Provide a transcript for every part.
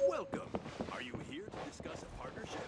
Welcome. Are you here to discuss a partnership?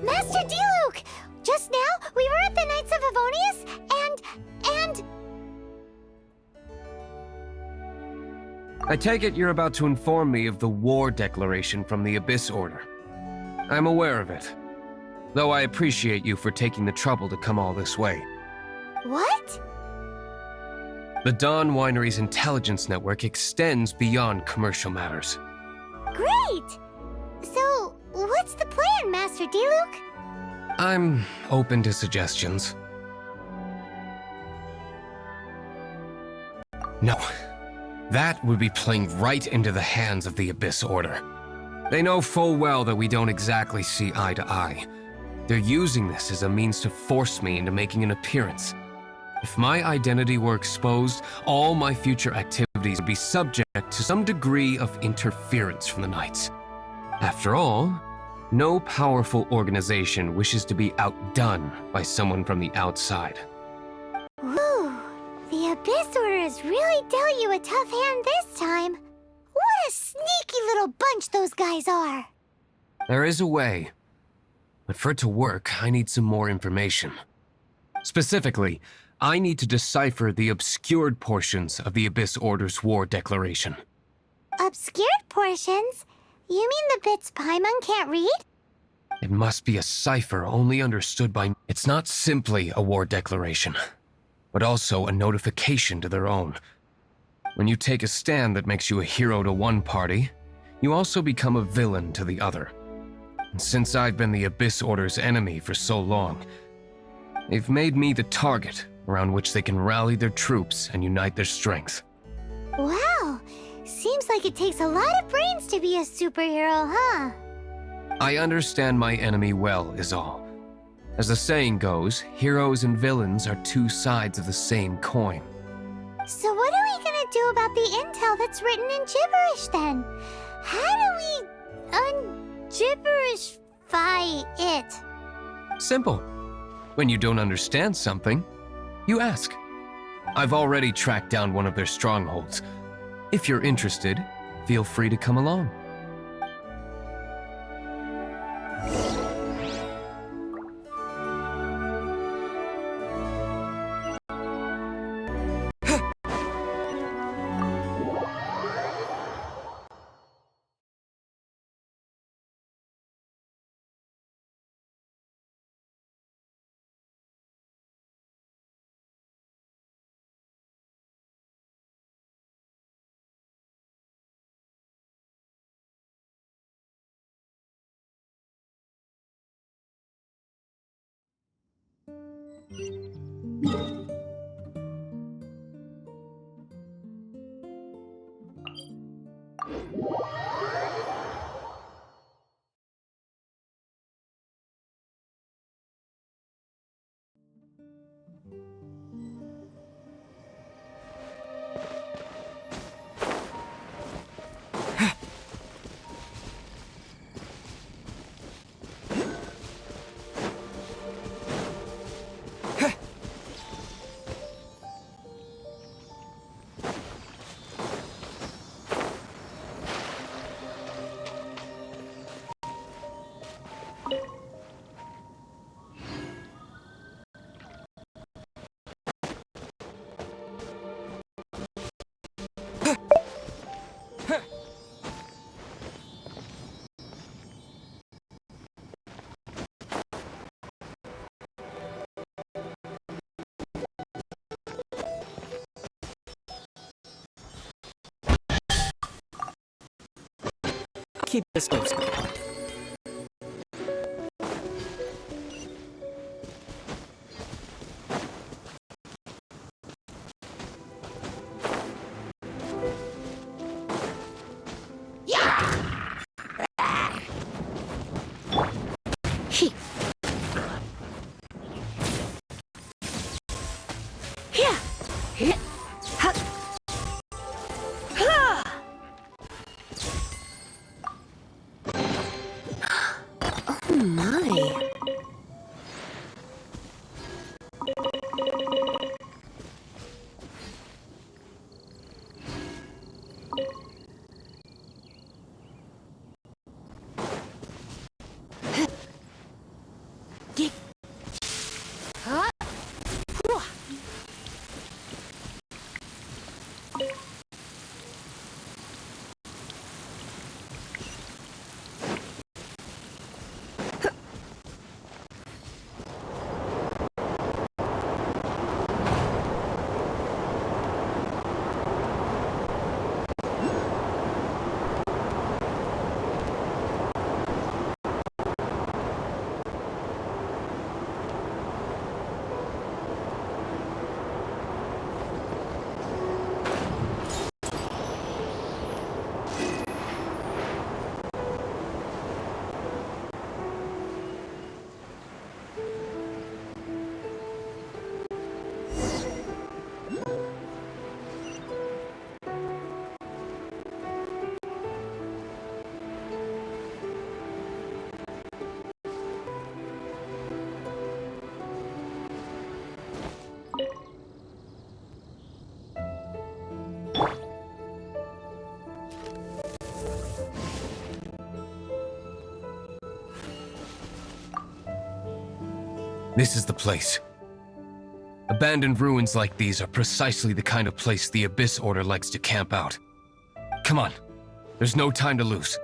Master Diluc! Just now, we were at the Knights of Avonius, and... I take it you're about to inform me of the war declaration from the Abyss Order. I'm aware of it, though I appreciate you for taking the trouble to come all this way. What? The Dawn Winery's intelligence network extends beyond commercial matters. Great! So, what's the plan, Master Diluc? I'm open to suggestions. No. That would be playing right into the hands of the Abyss Order. They know full well that we don't exactly see eye to eye. They're using this as a means to force me into making an appearance. If my identity were exposed, all my future activities would be subject to some degree of interference from the Knights. After all, no powerful organization wishes to be outdone by someone from the outside. Ooh, the Abyss Order has really dealt you a tough hand this time. What a sneaky little bunch those guys are. There is a way, but for it to work, I need some more information. Specifically, I need to decipher the obscured portions of the Abyss Order's war declaration. Obscured portions? You mean the bits Paimon can't read? It must be a cipher only understood by... It's not simply a war declaration, but also a notification to their own. When you take a stand that makes you a hero to one party, you also become a villain to the other. And since I've been the Abyss Order's enemy for so long, they've made me the target around which they can rally their troops and unite their strength. Wow, seems like it takes a lot of brains to be a superhero, huh? I understand my enemy well, is all. As the saying goes, heroes and villains are two sides of the same coin. So what are we gonna do about the intel that's written in gibberish then? How do we un-gibberishify it? Simple. When you don't understand something, you ask. I've already tracked down one of their strongholds. If you're interested, feel free to come along. Keep this close. This is the place. Abandoned ruins like these are precisely the kind of place the Abyss Order likes to camp out. Come on, there's no time to lose.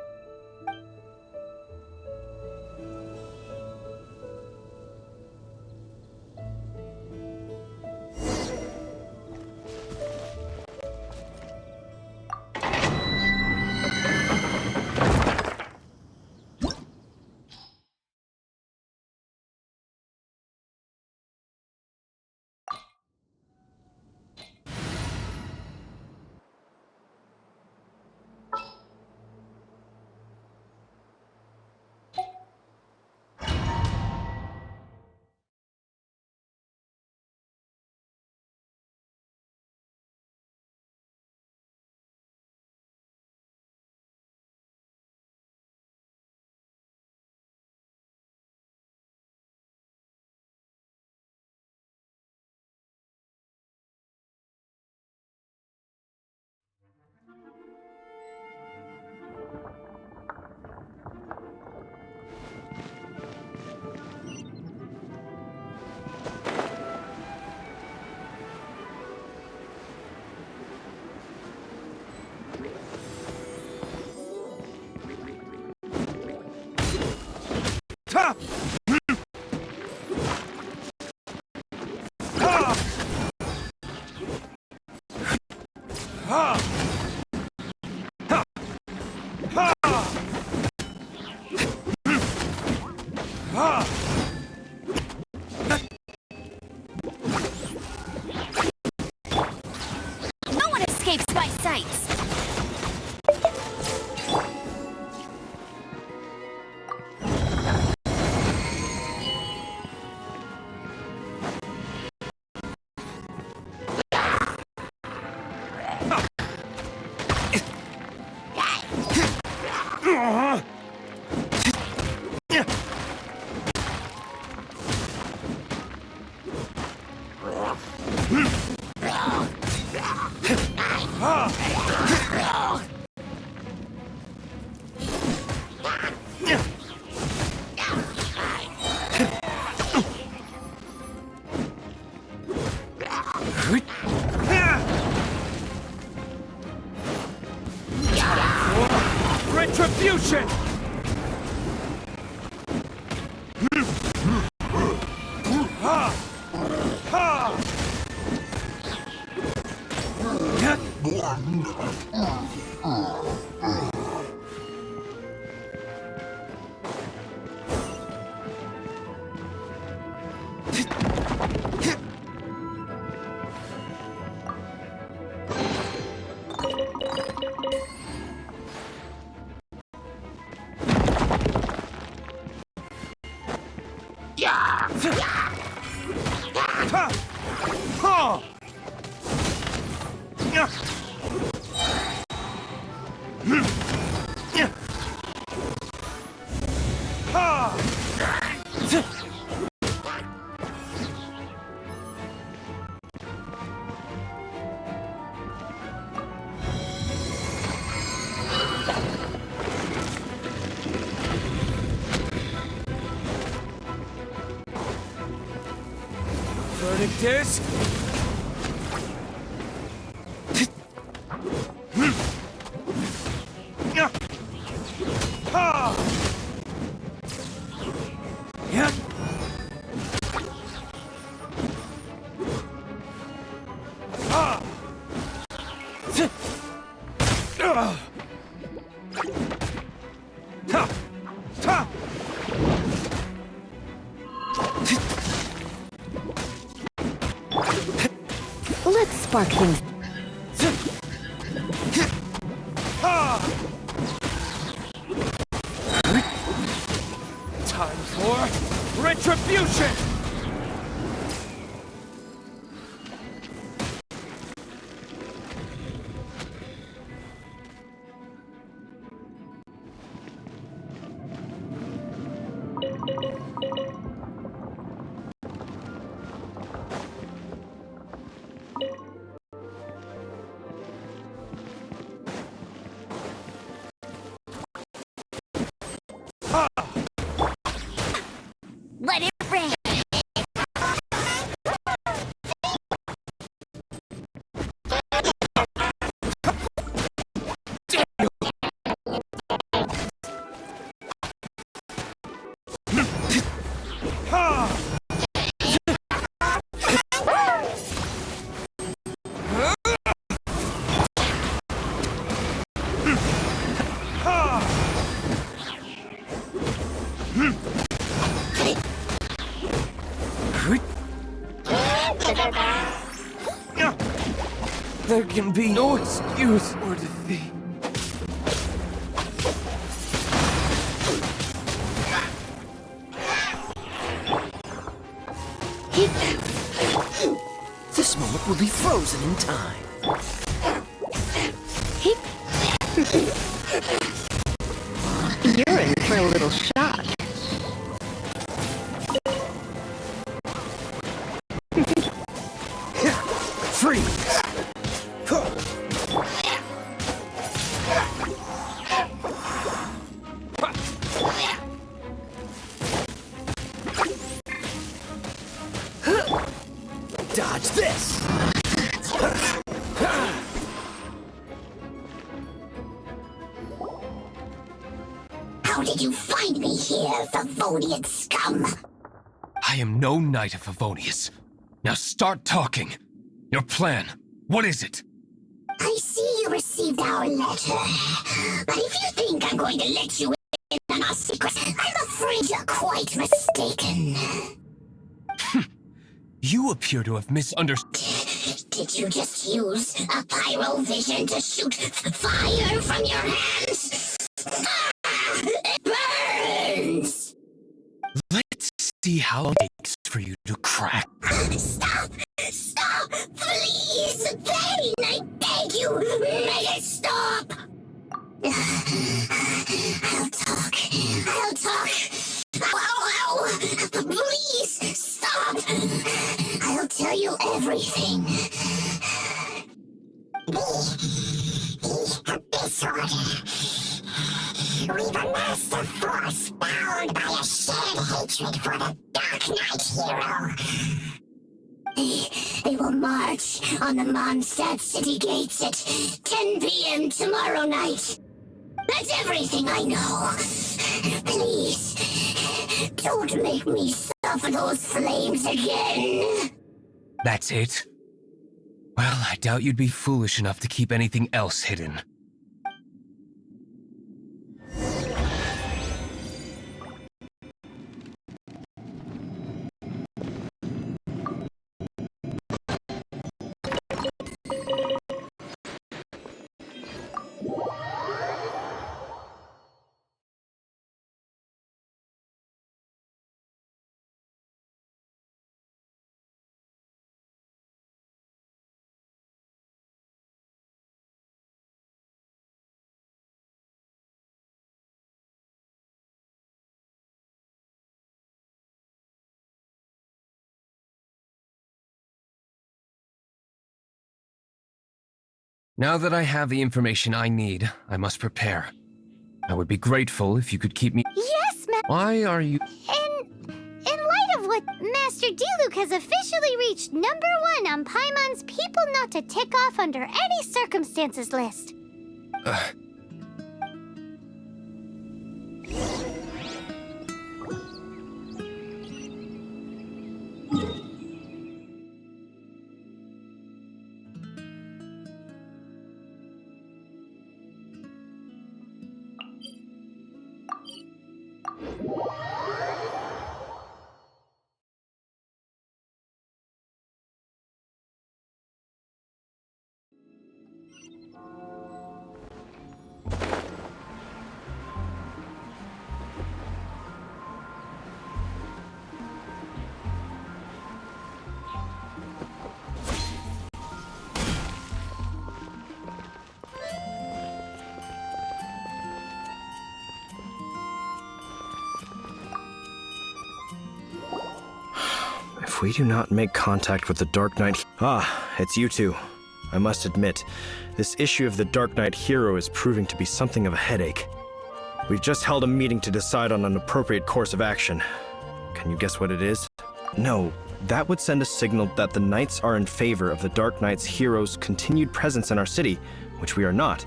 No one escapes my sights! Retribution! Verdict is... Let's spark things. Time for retribution! Let it rain! There can be no excuse or defeat. This moment will be frozen in time. You're in for a little shock. Freeze! Dodge this! How did you find me here, Favonian scum? I am no knight of Favonius. Now start talking. Your plan, what is it? I see you received our letter. But if you think I'm going to let you in on our secrets, I'm afraid you're quite mistaken. You appear to have misunderstood. Did you just use a pyrovision to shoot fire from your hands? Ah, it burns! Let's see how long it takes for you to crack. Stop! Stop! Please! Pain! I beg you! Make it stop! I'll talk. I'll talk. Ow! Please! Stop! I'll tell you everything. The Abyss Order. We've amassed a force bound by a shared hatred for the Dark Knight hero. They will march on the Mondstadt city gates at 10 p.m. tomorrow night. That's everything I know. Please, don't make me suffer those flames again. That's it? Well, I doubt you'd be foolish enough to keep anything else hidden. Now that I have the information I need, I must prepare. I would be grateful if you could keep me— Yes, Why are you— In light of what Master Diluc has officially reached #1 on Paimon's People Not to Tick Off Under Any Circumstances list. If we do not make contact with the Dark Knight... Ah, it's you two. I must admit, this issue of the Dark Knight hero is proving to be something of a headache. We've just held a meeting to decide on an appropriate course of action. Can you guess what it is? No, that would send a signal that the Knights are in favor of the Dark Knight's hero's continued presence in our city, which we are not.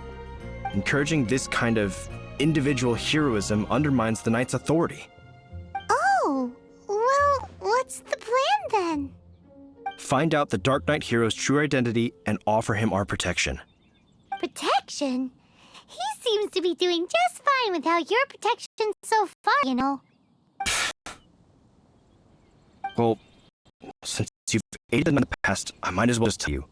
Encouraging this kind of individual heroism undermines the Knights' authority. Oh, well, what's the plan then? Find out the Dark Knight hero's true identity and offer him our protection. Protection? He seems to be doing just fine without your protection so far, you know. Well, since you've aided them in the past, I might as well just tell you.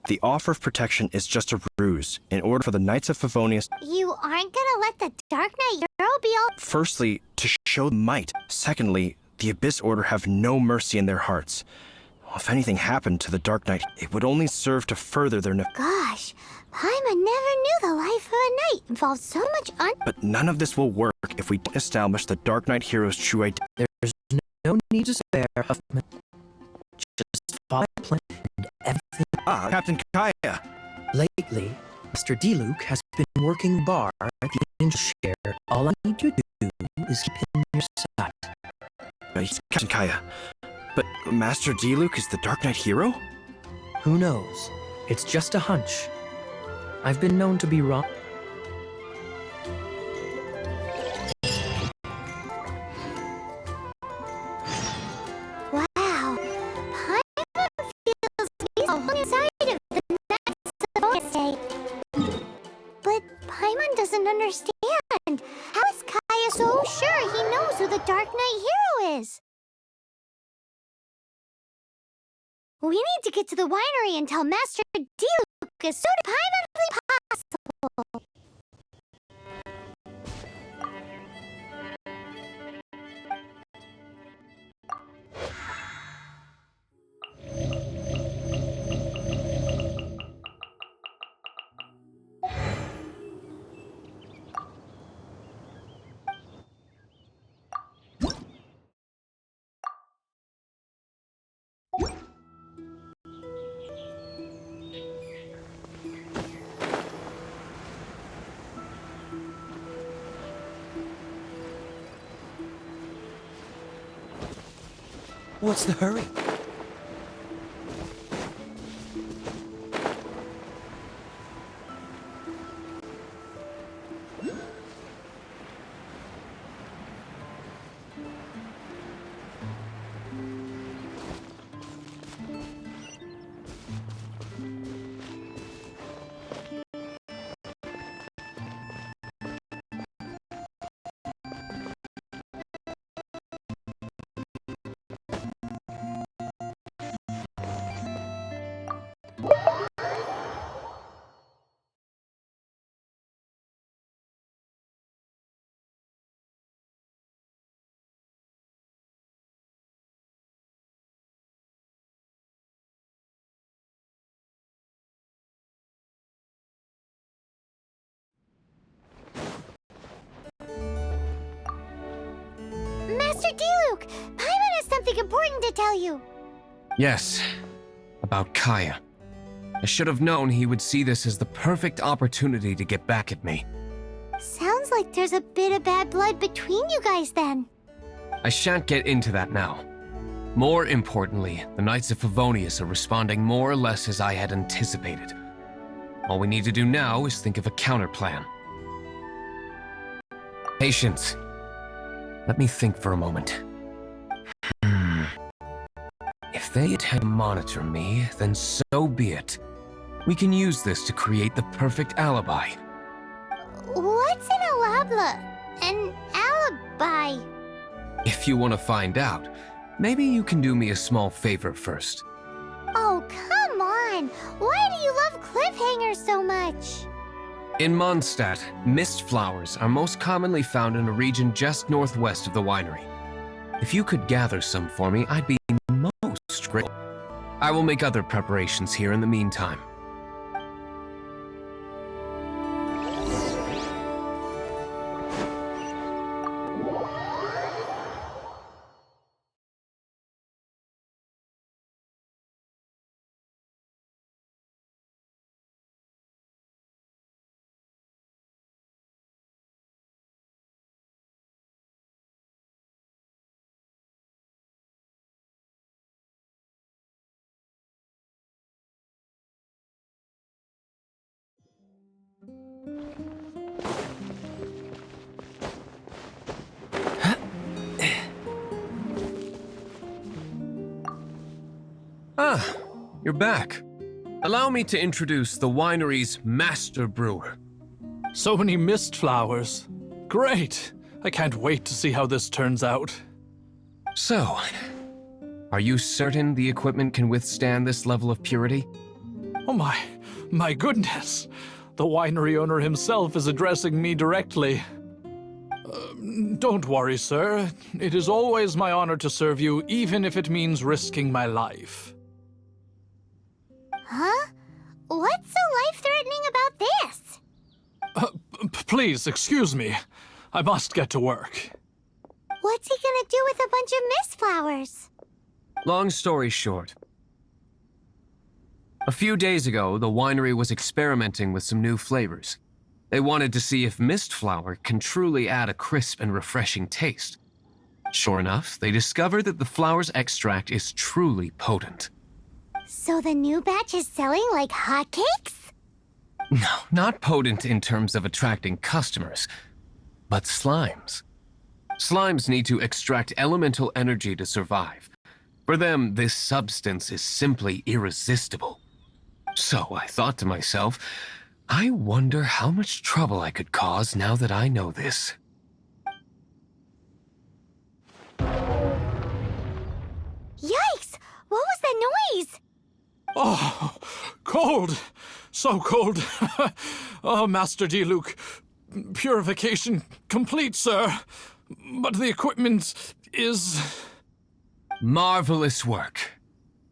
The offer of protection is just a ruse in order for the Knights of Favonius— You aren't gonna let the Dark Knight hero be all— Firstly, to show might. Secondly, the Abyss Order have no mercy in their hearts. If anything happened to the Dark Knight, it would only serve to further their Gosh, Paimon never knew the life of a knight involved so much But none of this will work if we don't establish the Dark Knight hero's true identity. There's no need to spare, Huffman. Just follow the plan and everything. Ah, Captain Kaya! Lately, Mr. Diluc has been working bar at the Angel Share. All I need you to do is keep him in your sight. Captain Kaya. But Master Diluc is the Dark Knight hero? Who knows? It's just a hunch. I've been known to be wrong. Wow, Paimon feels to be so inside of the Knights of stay. But Paimon doesn't understand. How is Kaya so sure he knows who the Dark Knight hero is? We need to get to the winery and tell Master Diluc as soon as Paimonly possible. What's the hurry? Master Diluc, Paimon has something important to tell you. Yes, about Kaya. I should have known he would see this as the perfect opportunity to get back at me. Sounds like there's a bit of bad blood between you guys then. I shan't get into that now. More importantly, the Knights of Favonius are responding more or less as I had anticipated. All we need to do now is think of a counterplan. Patience. Let me think for a moment. If they attempt to monitor me, then so be it. We can use this to create the perfect alibi. What's an alabla? An alibi? If you want to find out, maybe you can do me a small favor first. Oh, come on! Why do you love cliffhangers so much? In Mondstadt, mist flowers are most commonly found in a region just northwest of the winery. If you could gather some for me, I'd be most grateful. I will make other preparations here in the meantime. Ah, you're back. Allow me to introduce the winery's master brewer. So many mist flowers. Great! I can't wait to see how this turns out. So, are you certain the equipment can withstand this level of purity? Oh my goodness! The winery owner himself is addressing me directly. Don't worry, sir. It is always my honor to serve you, even if it means risking my life. Huh? What's so life-threatening about this? Please, excuse me. I must get to work. What's he gonna do with a bunch of mist flowers? Long story short. A few days ago, the winery was experimenting with some new flavors. They wanted to see if mist flower can truly add a crisp and refreshing taste. Sure enough, they discovered that the flower's extract is truly potent. So the new batch is selling like hotcakes? No, not potent in terms of attracting customers, but slimes. Slimes need to extract elemental energy to survive. For them, this substance is simply irresistible. So I thought to myself, I wonder how much trouble I could cause now that I know this. Yikes! What was that noise? Oh, cold! So cold! Oh, Master Diluc, purification complete, sir. But the equipment is... Marvelous work.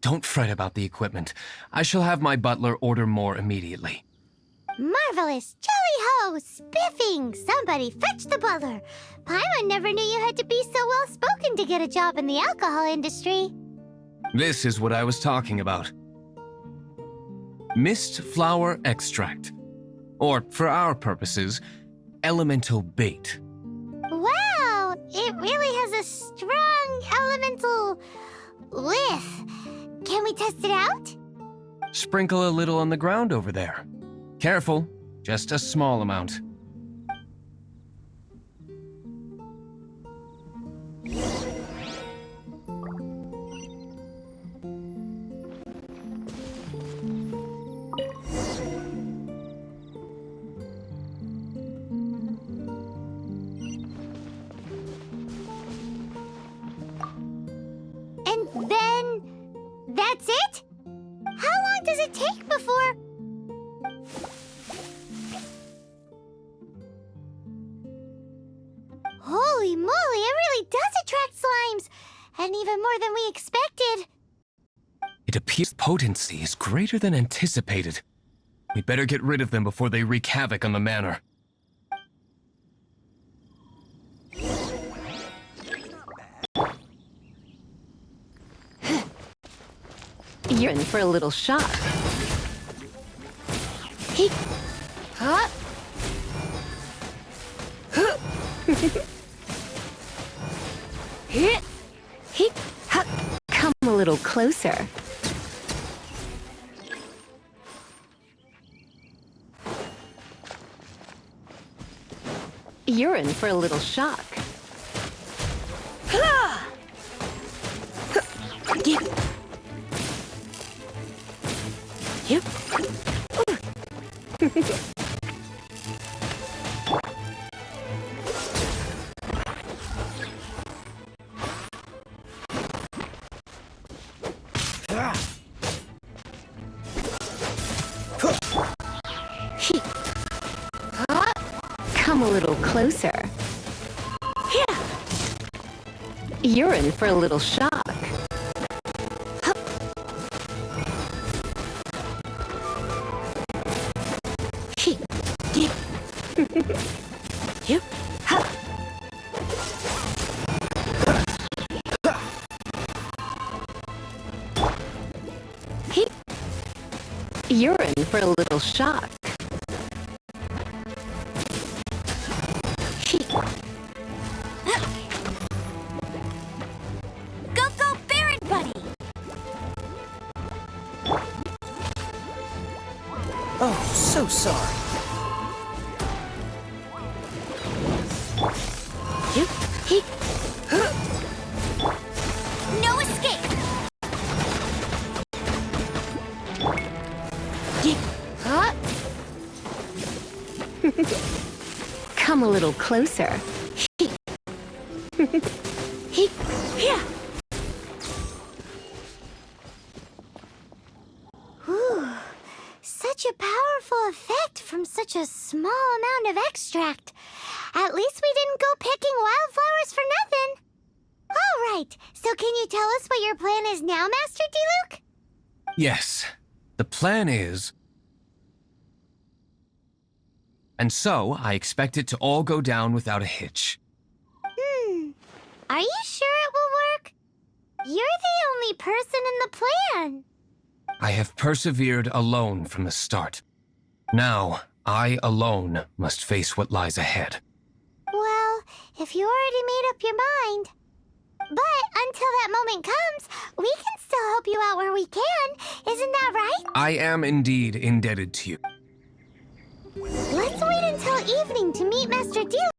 Don't fret about the equipment. I shall have my butler order more immediately. Marvelous! Jolly-ho! Spiffing! Somebody fetch the butler! Paimon never knew you had to be so well-spoken to get a job in the alcohol industry. This is what I was talking about. Mist flower extract. Or, for our purposes, elemental bait. Wow! It really has a strong elemental whiff. Can we test it out? Sprinkle a little on the ground over there. Careful, just a small amount. And then... that's it? How long does it take before... Holy moly, it really does attract slimes! And even more than we expected. It appears potency is greater than anticipated. We'd better get rid of them before they wreak havoc on the manor. You're in for a little shock. Huh? Come a little closer. You're in for a little shock. Yep. Come a little closer. You're in for a little shock. Yep. You're in for a little shock. Go, go, Baron Buddy! Oh, so sorry. No escape! Huh? Come a little closer. Whew. Such a powerful effect from such a small amount of extract. At least we didn't go picking wildflowers for nothing. All right, so can you tell us what your plan is now, Master Diluc? Yes, the plan is... And so, I expect it to all go down without a hitch. Are you sure it will work? You're the only person in the plan. I have persevered alone from the start. Now, I alone must face what lies ahead. Well, if you already made up your mind. But until that moment comes, we can still help you out where we can. Isn't that right? I am indeed indebted to you. Let's wait until evening to meet Master Diluc.